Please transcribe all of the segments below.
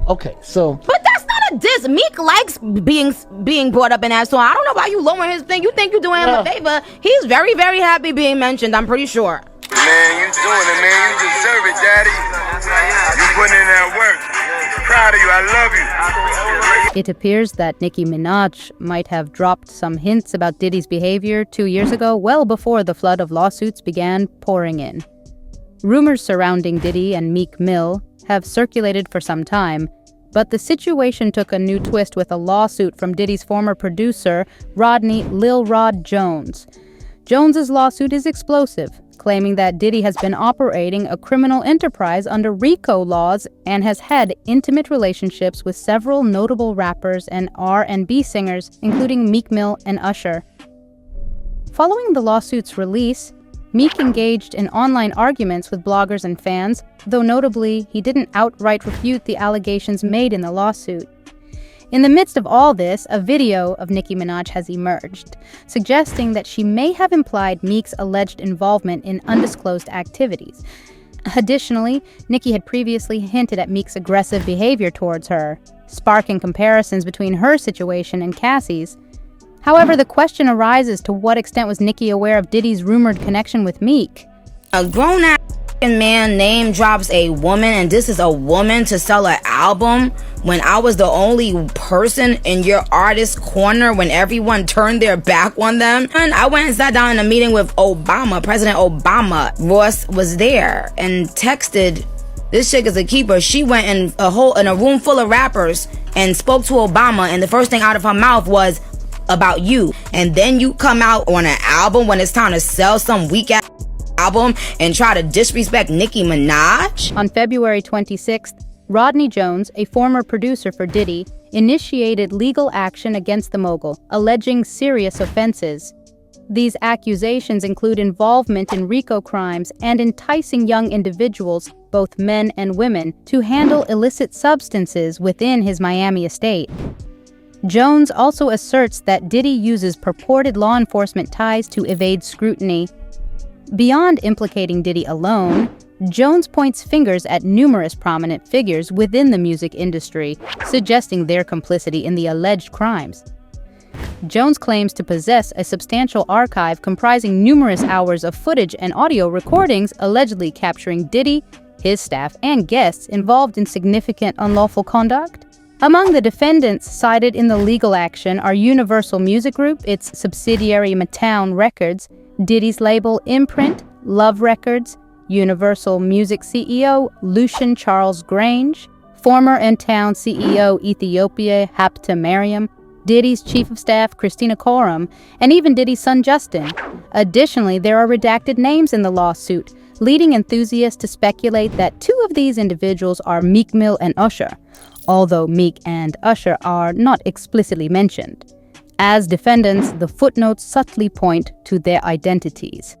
Okay, so. But that's not a diss. Meek likes being brought up in that song. I don't know why you lowering his thing. You think you're doing him a favor. He's very, very happy being mentioned, I'm pretty sure. Man, you doing it, man. You deserve it, daddy. You putting in that work. Proud of you. I love you. It appears that Nicki Minaj might have dropped some hints about Diddy's behavior 2 years ago, well before the flood of lawsuits began pouring in. Rumors surrounding Diddy and Meek Mill have circulated for some time, but the situation took a new twist with a lawsuit from Diddy's former producer, Rodney Lil Rod Jones. Jones's lawsuit is explosive, claiming that Diddy has been operating a criminal enterprise under RICO laws and has had intimate relationships with several notable rappers and R&B singers, including Meek Mill and Usher. Following the lawsuit's release, Meek engaged in online arguments with bloggers and fans, though notably, he didn't outright refute the allegations made in the lawsuit. In the midst of all this, a video of Nicki Minaj has emerged, suggesting that she may have implied Meek's alleged involvement in undisclosed activities. Additionally, Nicki had previously hinted at Meek's aggressive behavior towards her, sparking comparisons between her situation and Cassie's. However, the question arises, to what extent was Nicki aware of Diddy's rumored connection with Meek? A grown-ass man name drops a woman, and this is a woman to sell an album when I was the only person in your artist corner when everyone turned their back on them. And I went and sat down in a meeting with Obama, President Obama. Ross was there and texted, "This chick is a keeper." She went in a room full of rappers and spoke to Obama, and the first thing out of her mouth was about you. And then you come out on an album when it's time to sell some weak ass album and try to disrespect Nicki Minaj? On February 26th, Rodney Jones, a former producer for Diddy, initiated legal action against the mogul, alleging serious offenses. These accusations include involvement in RICO crimes and enticing young individuals, both men and women, to handle illicit substances within his Miami estate. Jones also asserts that Diddy uses purported law enforcement ties to evade scrutiny. Beyond implicating Diddy alone, Jones points fingers at numerous prominent figures within the music industry, suggesting their complicity in the alleged crimes. Jones claims to possess a substantial archive comprising numerous hours of footage and audio recordings allegedly capturing Diddy, his staff, and guests involved in significant unlawful conduct. Among the defendants cited in the legal action are Universal Music Group, its subsidiary Motown Records, Diddy's label Imprint, Love Records, Universal Music CEO Lucian Charles Grange, former N-Town CEO Ethiopia Hapta Mariam, Diddy's chief of staff Christina Coram, and even Diddy's son Justin. Additionally, there are redacted names in the lawsuit, leading enthusiasts to speculate that two of these individuals are Meek Mill and Usher, although Meek and Usher are not explicitly mentioned. As defendants, the footnotes subtly point to their identities.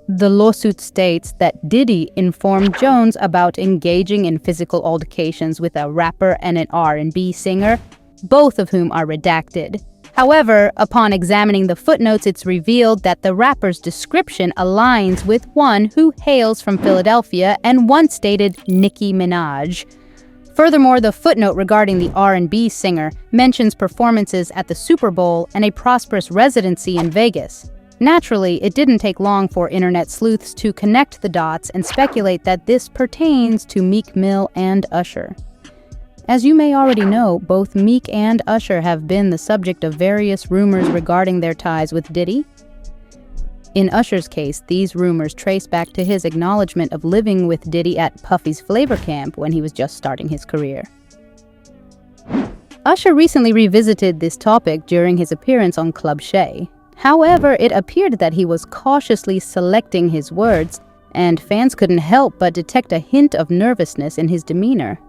The lawsuit states that Diddy informed Jones about engaging in physical altercations with a rapper and an R&B singer, both of whom are redacted. However, upon examining the footnotes, it's revealed that the rapper's description aligns with one who hails from Philadelphia and once dated Nicki Minaj. Furthermore, the footnote regarding the R&B singer mentions performances at the Super Bowl and a prosperous residency in Vegas. Naturally, it didn't take long for internet sleuths to connect the dots and speculate that this pertains to Meek Mill and Usher. As you may already know, both Meek and Usher have been the subject of various rumors regarding their ties with Diddy. In Usher's case, these rumors trace back to his acknowledgement of living with Diddy at Puffy's Flavor Camp when he was just starting his career. Usher recently revisited this topic during his appearance on Club Shay. However, it appeared that he was cautiously selecting his words, and fans couldn't help but detect a hint of nervousness in his demeanor.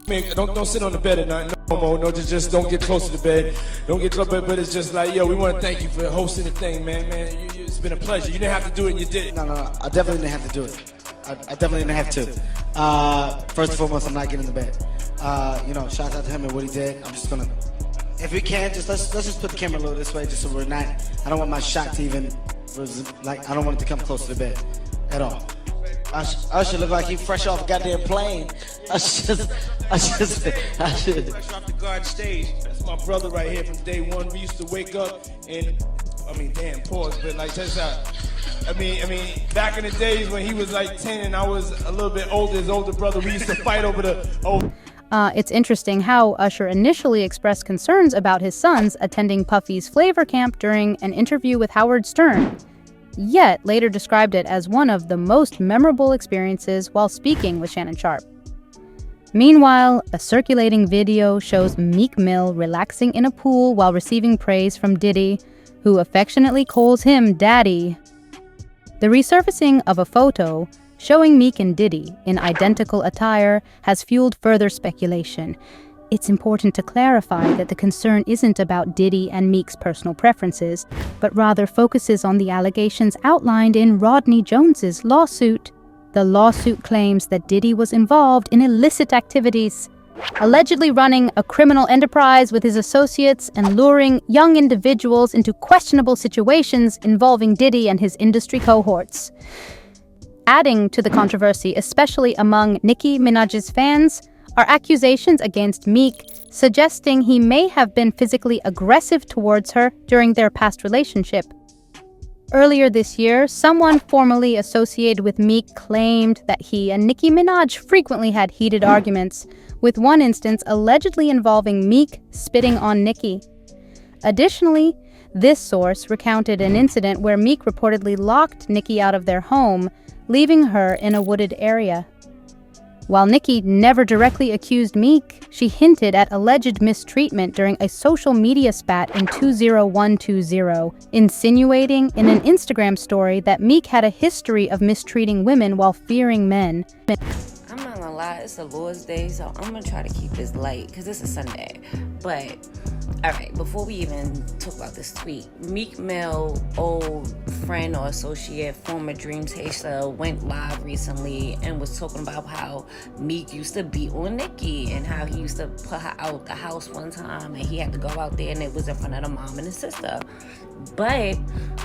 Man, don't sit on the bed at night no more. No, just don't get close to the bed. Don't get close, but it's just like, yo, we want to thank you for hosting the thing, man. It's been a pleasure. You didn't have to do it, and you did it. No, I definitely didn't have to do it. I definitely didn't have to. First and foremost, I'm not getting in the bed. Shout out to him and what he did. I'm just gonna, if we can, let's just put the camera a little this way, just so we're not. I don't want my shot to even, I don't want it to come close to the bed at all. Usher look like he fresh off a goddamn plane. Fresh off the garden stage. That's my brother right here from day one. We used to wake up and, pause, but like that's how. Back in the days when he was like 10 and I was a little bit older, his older brother, we used to fight over the old. It's interesting how Usher initially expressed concerns about his sons attending Puffy's flavor camp during an interview with Howard Stern, yet later described it as one of the most memorable experiences while speaking with Shannon Sharpe. Meanwhile, a circulating video shows Meek Mill relaxing in a pool while receiving praise from Diddy, who affectionately calls him Daddy. The resurfacing of a photo showing Meek and Diddy in identical attire has fueled further speculation. It's important to clarify that the concern isn't about Diddy and Meek's personal preferences, but rather focuses on the allegations outlined in Rodney Jones's lawsuit. The lawsuit claims that Diddy was involved in illicit activities, allegedly running a criminal enterprise with his associates and luring young individuals into questionable situations involving Diddy and his industry cohorts. Adding to the controversy, especially among Nicki Minaj's fans, are accusations against Meek, suggesting he may have been physically aggressive towards her during their past relationship. Earlier this year, someone formerly associated with Meek claimed that he and Nicki Minaj frequently had heated arguments, with one instance allegedly involving Meek spitting on Nicki. Additionally, this source recounted an incident where Meek reportedly locked Nicki out of their home, leaving her in a wooded area. While Nicki never directly accused Meek, she hinted at alleged mistreatment during a social media spat in 20120, insinuating in an Instagram story that Meek had a history of mistreating women while fearing men. I'm not gonna lie, it's a Lord's Day, so I'm gonna try to keep this light, because it's a Sunday. But, alright, before we even talk about this tweet, Meek Mill, old friend or associate, former Dream Taster, went live recently and was talking about how Meek used to beat on Nicki and how he used to put her out the house one time and he had to go out there and it was in front of the mom and the sister. But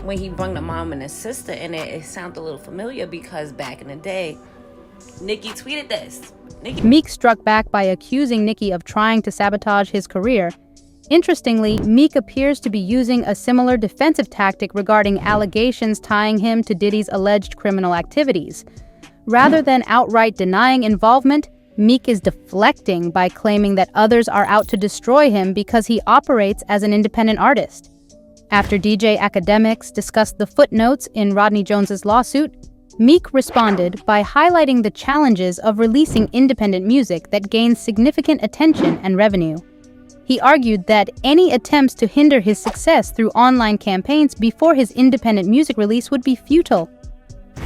when he brought the mom and the sister in it sounded a little familiar because back in the day, Nicki tweeted this. Meek struck back by accusing Nicki of trying to sabotage his career. Interestingly, Meek appears to be using a similar defensive tactic regarding allegations tying him to Diddy's alleged criminal activities. Rather than outright denying involvement, Meek is deflecting by claiming that others are out to destroy him because he operates as an independent artist. After DJ Academics discussed the footnotes in Rodney Jones's lawsuit, Meek responded by highlighting the challenges of releasing independent music that gains significant attention and revenue. He argued that any attempts to hinder his success through online campaigns before his independent music release would be futile.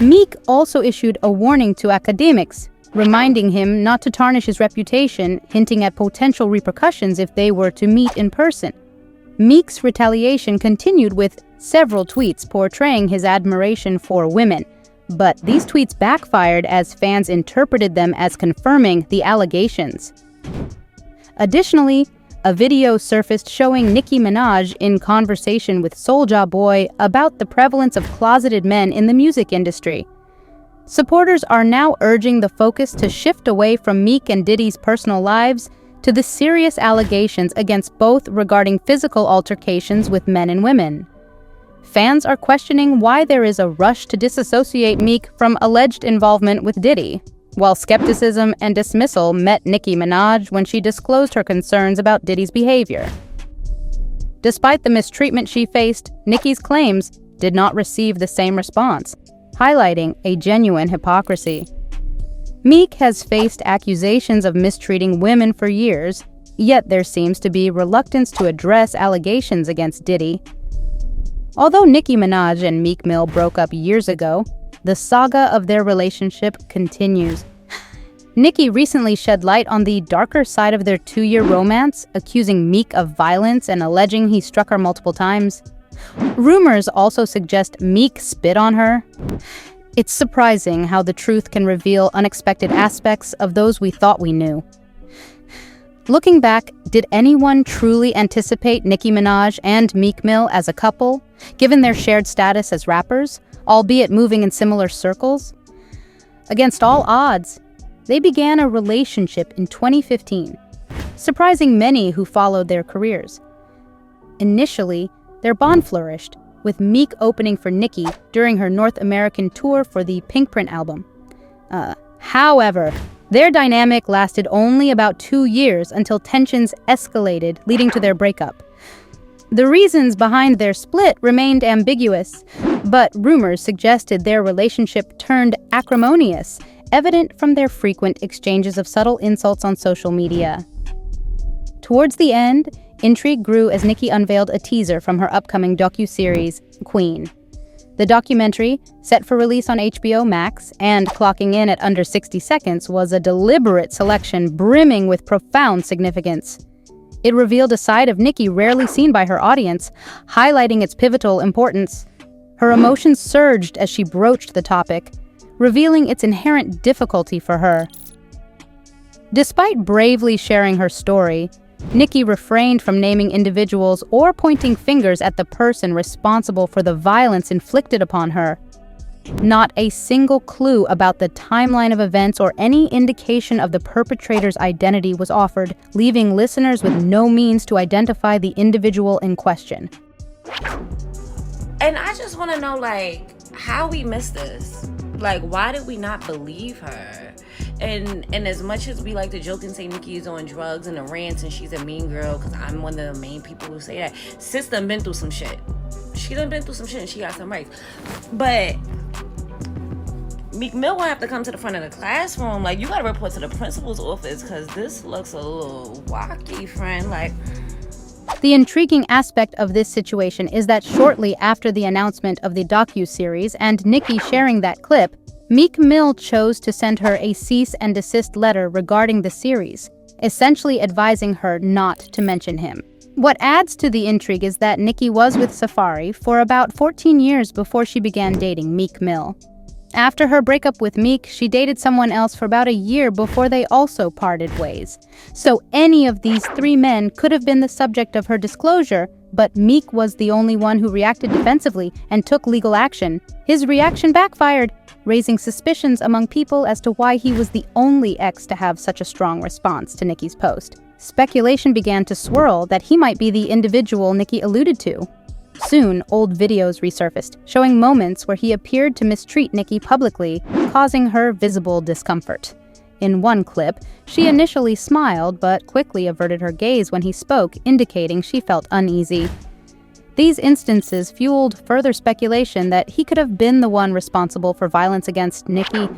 Meek also issued a warning to Academics, reminding him not to tarnish his reputation, hinting at potential repercussions if they were to meet in person. Meek's retaliation continued with several tweets portraying his admiration for women, but these tweets backfired as fans interpreted them as confirming the allegations. Additionally, a video surfaced showing Nicki Minaj in conversation with Soulja Boy about the prevalence of closeted men in the music industry. Supporters are now urging the focus to shift away from Meek and Diddy's personal lives to the serious allegations against both regarding physical altercations with men and women. Fans are questioning why there is a rush to disassociate Meek from alleged involvement with Diddy, while skepticism and dismissal met Nicki Minaj when she disclosed her concerns about Diddy's behavior. Despite the mistreatment she faced, Nicki's claims did not receive the same response, highlighting a genuine hypocrisy. Meek has faced accusations of mistreating women for years, yet there seems to be reluctance to address allegations against Diddy. Although Nicki Minaj and Meek Mill broke up years ago, the saga of their relationship continues. Nicki recently shed light on the darker side of their 2-year romance, accusing Meek of violence and alleging he struck her multiple times. Rumors also suggest Meek spit on her. It's surprising how the truth can reveal unexpected aspects of those we thought we knew. Looking back, did anyone truly anticipate Nicki Minaj and Meek Mill as a couple, given their shared status as rappers, albeit moving in similar circles? Against all odds, they began a relationship in 2015, surprising many who followed their careers. Initially, their bond flourished, with Meek opening for Nicki during her North American tour for the Pinkprint album. However, their dynamic lasted only about 2 years until tensions escalated, leading to their breakup. The reasons behind their split remained ambiguous, but rumors suggested their relationship turned acrimonious, evident from their frequent exchanges of subtle insults on social media. Towards the end, intrigue grew as Nicki unveiled a teaser from her upcoming docuseries, Queen. The documentary, set for release on HBO Max and clocking in at under 60 seconds, was a deliberate selection brimming with profound significance. It revealed a side of Nicki rarely seen by her audience, highlighting its pivotal importance. Her emotions surged as she broached the topic, revealing its inherent difficulty for her. Despite bravely sharing her story, Nicki refrained from naming individuals or pointing fingers at the person responsible for the violence inflicted upon her. Not a single clue about the timeline of events or any indication of the perpetrator's identity was offered, leaving listeners with no means to identify the individual in question. And I just want to know, like, how we missed this. Like, why did we not believe her? And as much as we like to joke and say Nicki is on drugs and a rant and she's a mean girl, because I'm one of the main people who say that, sis done been through some shit. She done been through some shit and she got some rights. But Meek Mill will have to come to the front of the classroom. Like, you got to report to the principal's office because this looks a little wacky, friend. Like, the intriguing aspect of this situation is that shortly after the announcement of the docuseries and Nicki sharing that clip, Meek Mill chose to send her a cease and desist letter regarding the series, essentially advising her not to mention him. What adds to the intrigue is that Nicki was with Safari for about 14 years before she began dating Meek Mill. After her breakup with Meek, she dated someone else for about a year before they also parted ways. So any of these 3 men could have been the subject of her disclosure, but Meek was the only one who reacted defensively and took legal action. His reaction backfired, raising suspicions among people as to why he was the only ex to have such a strong response to Nicki's post. Speculation began to swirl that he might be the individual Nicki alluded to. Soon, old videos resurfaced, showing moments where he appeared to mistreat Nicki publicly, causing her visible discomfort. In one clip, she initially smiled but quickly averted her gaze when he spoke, indicating she felt uneasy. These instances fueled further speculation that he could have been the one responsible for violence against Nicki.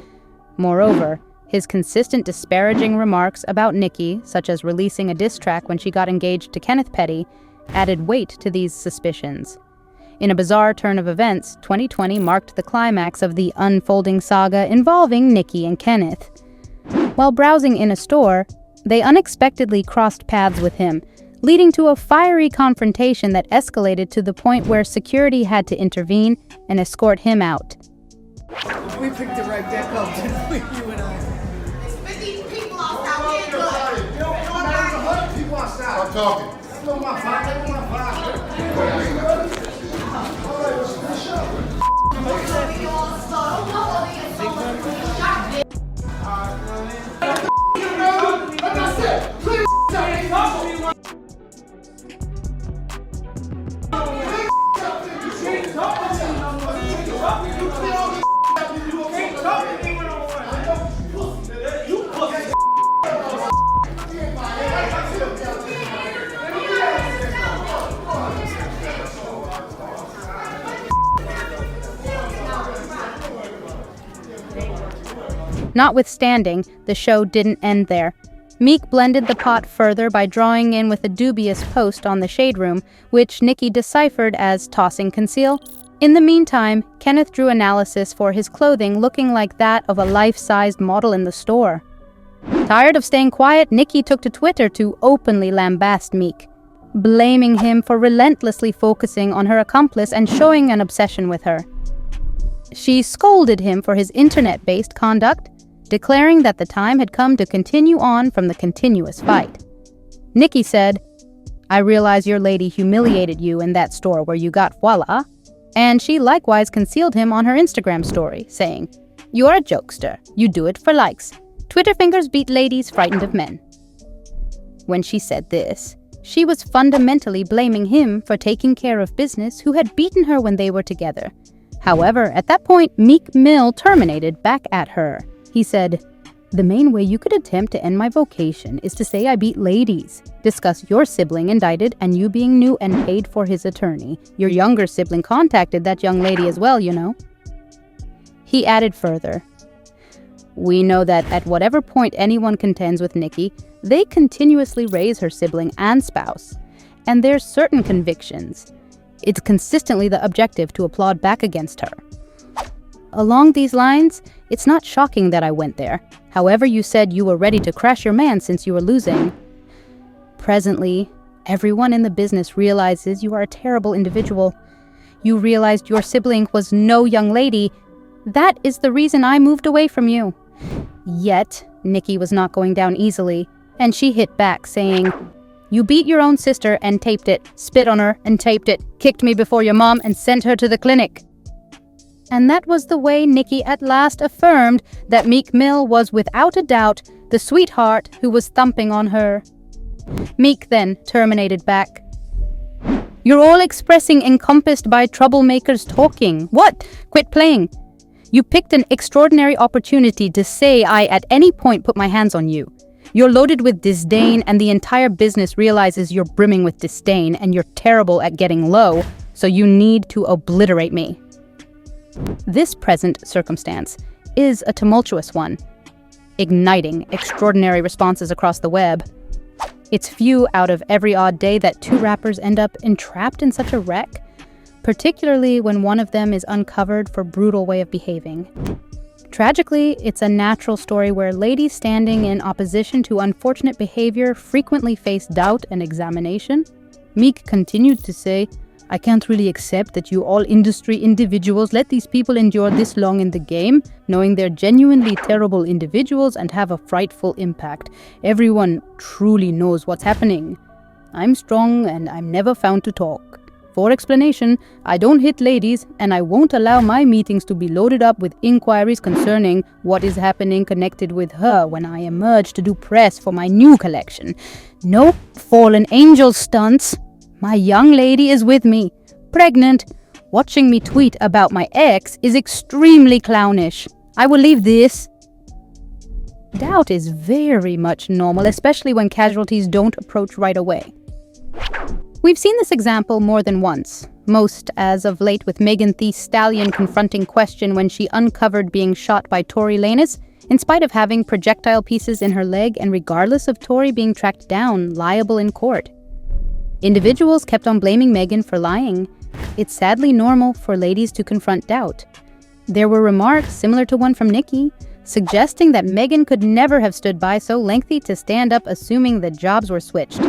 Moreover, his consistent disparaging remarks about Nicki, such as releasing a diss track when she got engaged to Kenneth Petty, added weight to these suspicions. In a bizarre turn of events, 2020 marked the climax of the unfolding saga involving Nicki and Kenneth. While browsing in a store, they unexpectedly crossed paths with him, leading to a fiery confrontation that escalated to the point where security had to intervene and escort him out. We picked the right back up, didn't we, you and I? With these people outside, we good. You don't know there's 100 people outside. I'm talking. That's my five. That's my five. Notwithstanding, the show didn't end there. Meek blended the pot further by drawing in with a dubious post on the Shade Room, which Nicki deciphered as tossing conceal. In the meantime, Kenneth drew analysis for his clothing looking like that of a life-sized model in the store. Tired of staying quiet, Nicki took to Twitter to openly lambast Meek, blaming him for relentlessly focusing on her accomplice and showing an obsession with her. She scolded him for his internet-based conduct, declaring that the time had come to continue on from the continuous fight. Nicki said, "I realize your lady humiliated you in that store where you got voila," and she likewise concealed him on her Instagram story, saying, You're a jokester. You do it for likes. Twitter fingers beat ladies frightened of men. When she said this, she was fundamentally blaming him for taking care of business who had beaten her when they were together. However, at that point, Meek Mill terminated back at her. He said, "The main way you could attempt to end my vocation is to say I beat ladies. Discuss your sibling indicted and you being new and paid for his attorney. Your younger sibling contacted that young lady as well, you know." He added further, "We know that at whatever point anyone contends with Nicki, they continuously raise her sibling and spouse. And there's certain convictions. It's consistently the objective to applaud back against her. Along these lines, it's not shocking that I went there. However, you said you were ready to crash your man since you were losing. Presently, everyone in the business realizes you are a terrible individual. You realized your sibling was no young lady. That is the reason I moved away from you." Yet, Nicki was not going down easily, and she hit back, saying, "You beat your own sister and taped it, spit on her and taped it, kicked me before your mom and sent her to the clinic." And that was the way Nicki at last affirmed that Meek Mill was without a doubt the sweetheart who was thumping on her. Meek then terminated back, "You're all expressing encompassed by troublemakers talking. What? Quit playing. You picked an extraordinary opportunity to say I at any point put my hands on you. You're loaded with disdain and the entire business realizes you're brimming with disdain and you're terrible at getting low, so you need to obliterate me." This present circumstance is a tumultuous one, igniting extraordinary responses across the web. It's few out of every odd day that two rappers end up entrapped in such a wreck, particularly when one of them is uncovered for brutal way of behaving. Tragically, it's a natural story where ladies standing in opposition to unfortunate behavior frequently face doubt and examination. Meek continued to say, "I can't really accept that you all industry individuals let these people endure this long in the game, knowing they're genuinely terrible individuals and have a frightful impact. Everyone truly knows what's happening. I'm strong and I'm never found to talk. For explanation, I don't hit ladies and I won't allow my meetings to be loaded up with inquiries concerning what is happening connected with her when I emerge to do press for my new collection. No fallen angel stunts. My young lady is with me, pregnant. Watching me tweet about my ex is extremely clownish. I will leave this." Doubt is very much normal, especially when casualties don't approach right away. We've seen this example more than once, most as of late with Megan Thee Stallion confronting Question when she uncovered being shot by Tory Lanez, in spite of having projectile pieces in her leg and regardless of Tory being tracked down, liable in court. Individuals kept on blaming Megan for lying. It's sadly normal for ladies to confront doubt. There were remarks similar to one from Nicki, suggesting that Megan could never have stood by so lengthy to stand up assuming that jobs were switched.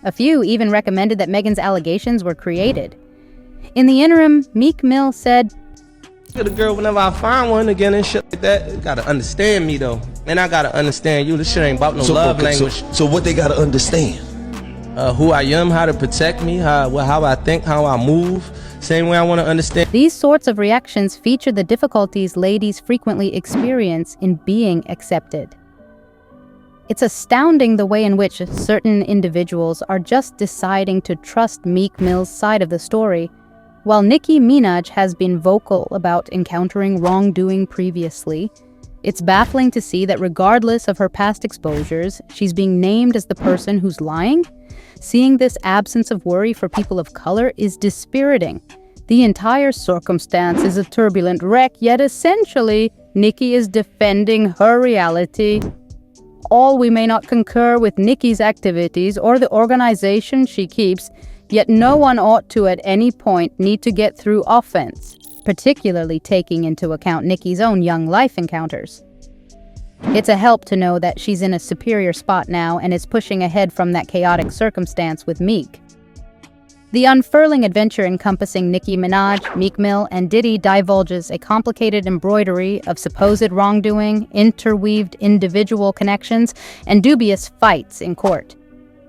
A few even recommended that Megan's allegations were created. In the interim, Meek Mill said, "To the girl whenever I find one again and shit like that, you gotta understand me though. And I gotta understand you. This shit ain't about no love language." So what they gotta understand? Who I am, how to protect me, how I think, how I move. Same way I want to understand. These sorts of reactions feature the difficulties ladies frequently experience in being accepted. It's astounding the way in which certain individuals are just deciding to trust Meek Mill's side of the story, while Nicki Minaj has been vocal about encountering wrongdoing previously. It's baffling to see that regardless of her past exposures, she's being named as the person who's lying. Seeing this absence of worry for people of color is dispiriting. The entire circumstance is a turbulent wreck, yet essentially, Nicki is defending her reality. All we may not concur with Nicki's activities or the organization she keeps, yet no one ought to at any point need to get through offense, particularly taking into account Nicki's own young life encounters. It's a help to know that she's in a superior spot now and is pushing ahead from that chaotic circumstance with Meek. The unfurling adventure encompassing Nicki Minaj, Meek Mill, and Diddy divulges a complicated embroidery of supposed wrongdoing, interweaved individual connections, and dubious fights in court.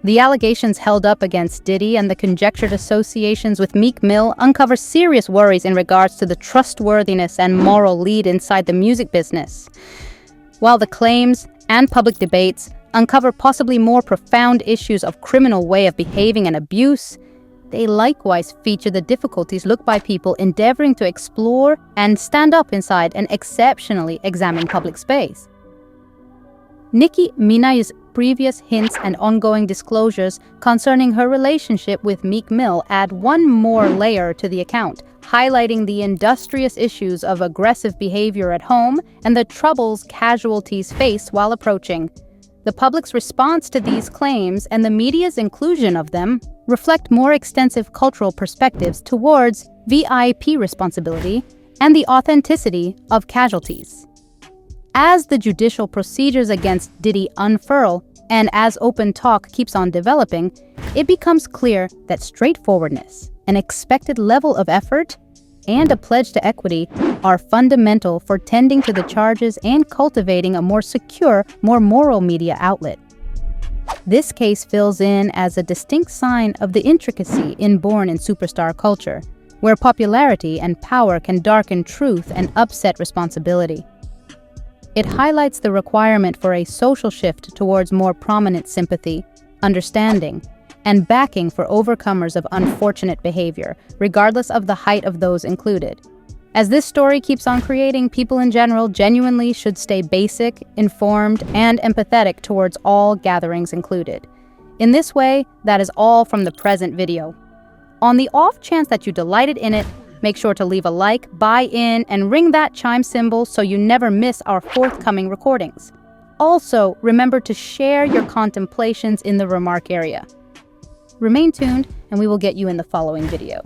The allegations held up against Diddy and the conjectured associations with Meek Mill uncover serious worries in regards to the trustworthiness and moral lead inside the music business. While the claims and public debates uncover possibly more profound issues of criminal way of behaving and abuse, they likewise feature the difficulties looked by people endeavoring to explore and stand up inside an exceptionally examined public space. Nicki Minaj's previous hints and ongoing disclosures concerning her relationship with Meek Mill add one more layer to the account, highlighting the industrious issues of aggressive behavior at home and the troubles casualties face while approaching. The public's response to these claims and the media's inclusion of them reflect more extensive cultural perspectives towards VIP responsibility and the authenticity of casualties. As the judicial procedures against Diddy unfurl, and as open talk keeps on developing, it becomes clear that straightforwardness, an expected level of effort, and a pledge to equity are fundamental for tending to the charges and cultivating a more secure, more moral media outlet. This case fills in as a distinct sign of the intricacy inborn in superstar culture, where popularity and power can darken truth and upset responsibility. It highlights the requirement for a social shift towards more prominent sympathy, understanding, and backing for overcomers of unfortunate behavior, regardless of the height of those included. As this story keeps on creating, people in general genuinely should stay basic, informed, and empathetic towards all gatherings included. In this way, that is all from the present video. On the off chance that you delighted in it, make sure to leave a like, buy in, and ring that chime symbol so you never miss our forthcoming recordings. Also, remember to share your contemplations in the remark area. Remain tuned, and we will get you in the following video.